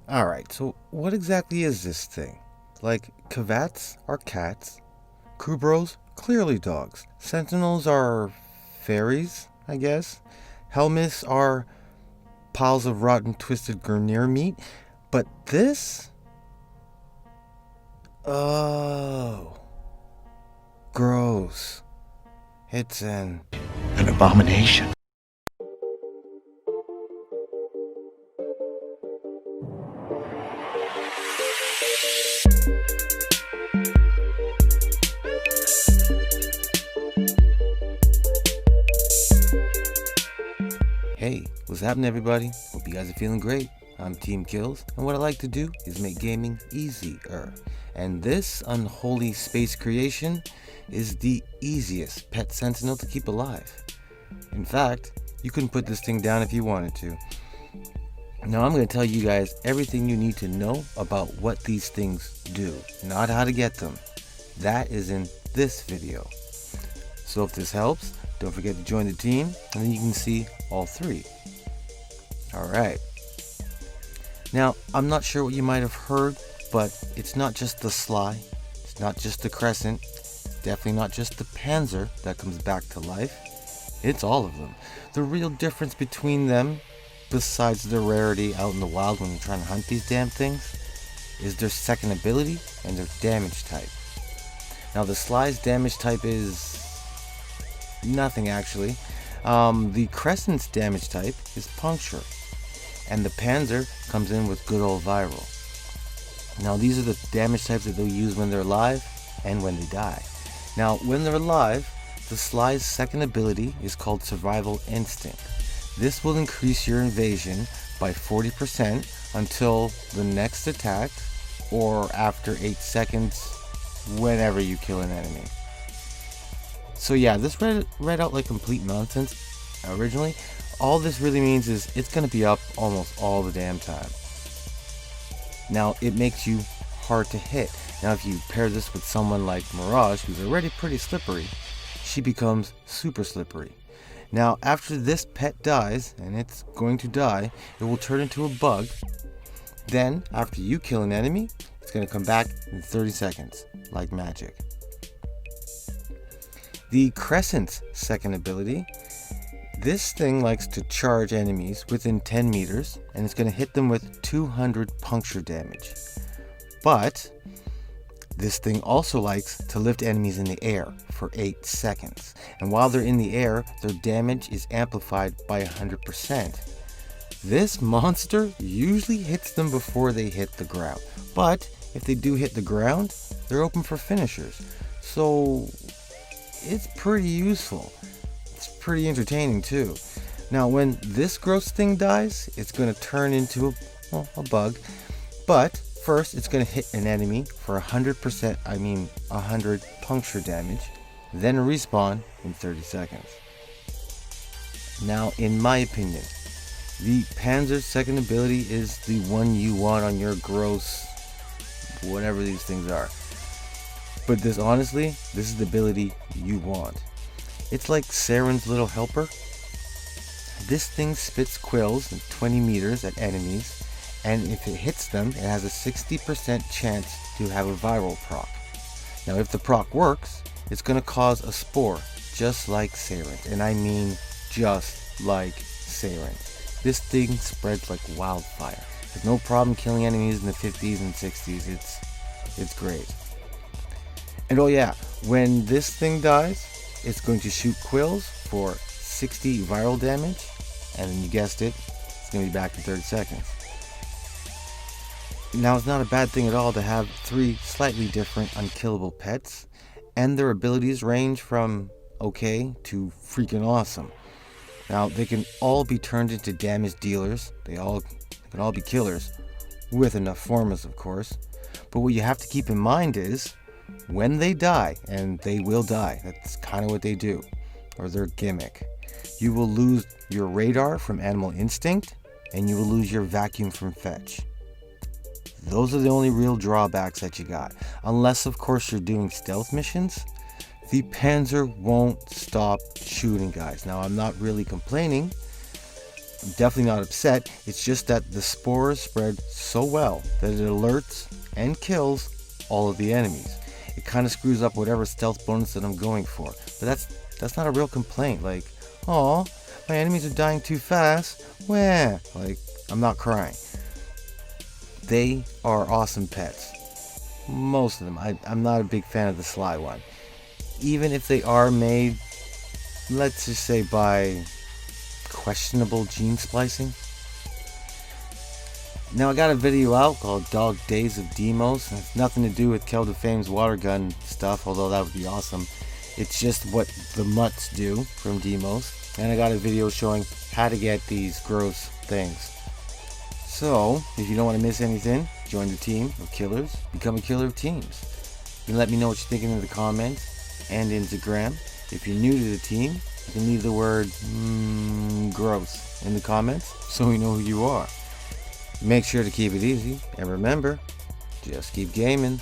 Alright, so what exactly is this thing? Like, cavats are cats, kubros, clearly dogs. Sentinels are fairies, I guess. Helmets are piles of rotten, twisted Gurneer meat. But this? Oh. Gross. It's An abomination. Hey, what's happening, everybody? Hope you guys are feeling great. I'm Team Kills, and what I like to do is make gaming easier. And this unholy space creation is the easiest pet sentinel to keep alive. In fact, you couldn't put this thing down if you wanted to. Now I'm going to tell you guys everything you need to know about what these things do, not how to get them. That is in this video. So if this helps, don't forget to join the team, and then you can see all three. Alright. Now, I'm not sure what you might have heard, but it's not just the Sly, it's not just the Crescent, definitely not just the Panzer that comes back to life. It's all of them. The real difference between them, besides the rarity out in the wild when you're trying to hunt these damn things, is their second ability and their damage type. Now, the Sly's damage type is nothing, actually. The Crescent's damage type is puncture, and the Panzer comes in with good old viral. Now, these are the damage types that they'll use when they're alive and when they die. Now, when they're alive, the Sly's second ability is called Survival Instinct. This will increase your evasion by 40% until the next attack, or after 8 seconds, whenever you kill an enemy. So yeah, this read out like complete nonsense originally. All this really means is it's going to be up almost all the damn time. Now, it makes you hard to hit. Now, if you pair this with someone like Mirage, who's already pretty slippery, she becomes super slippery. Now, after this pet dies, and it's going to die, it will turn into a bug. Then, after you kill an enemy, it's going to come back in 30 seconds, like magic. The Crescent's second ability, this thing likes to charge enemies within 10 meters, and it's going to hit them with 200 puncture damage. But this thing also likes to lift enemies in the air for 8 seconds, and while they're in the air, their damage is amplified by 100%. This monster usually hits them before they hit the ground, but if they do hit the ground, they're open for finishers. So it's pretty useful. It's pretty entertaining too. Now, when this gross thing dies, it's going to turn into a bug. But first, it's going to hit an enemy for 100 puncture damage, then respawn in 30 seconds. Now, in my opinion, the Panzer's second ability is the one you want on your gross, whatever these things are. But honestly, this is the ability you want. It's like Saren's little helper. This thing spits quills in 20 meters at enemies, and if it hits them, it has a 60% chance to have a viral proc. Now, if the proc works, it's going to cause a spore, just like Saren. And I mean just like Saren. This thing spreads like wildfire. There's no problem killing enemies in the 50s and 60s. It's great. And oh yeah, when this thing dies, it's going to shoot quills for 60 viral damage, and then you guessed it, it's going to be back in 30 seconds. Now, it's not a bad thing at all to have 3 slightly different unkillable pets, and their abilities range from okay to freaking awesome. Now, they can all be turned into damage dealers, they can all be killers, with enough formulas, of course. But what you have to keep in mind is, when they die, and they will die, that's kind of what they do, or their gimmick, you will lose your radar from Animal Instinct, and you will lose your vacuum from Fetch. Those are the only real drawbacks that you got. Unless, of course, you're doing stealth missions, the Panzer won't stop shooting, guys. Now, I'm not really complaining, I'm definitely not upset. It's just that the spores spread so well that it alerts and kills all of the enemies. It kind of screws up whatever stealth bonus that I'm going for. But that's not a real complaint. Like, oh, my enemies are dying too fast. Wah. Like, I'm not crying. They are awesome pets. Most of them. I'm not a big fan of the sly one. Even if they are made, let's just say, by questionable gene splicing. Now I got a video out called Dog Days of Deimos. It has nothing to do with Kel the Fame's water gun stuff, although that would be awesome. It's just what the mutts do from Deimos. And I got a video showing how to get these gross things. So, if you don't want to miss anything, join the team of killers, become a killer of teams. You can let me know what you're thinking in the comments and Instagram. If you're new to the team, you can leave the word gross in the comments so we know who you are. Make sure to keep it easy, and remember, just keep gaming.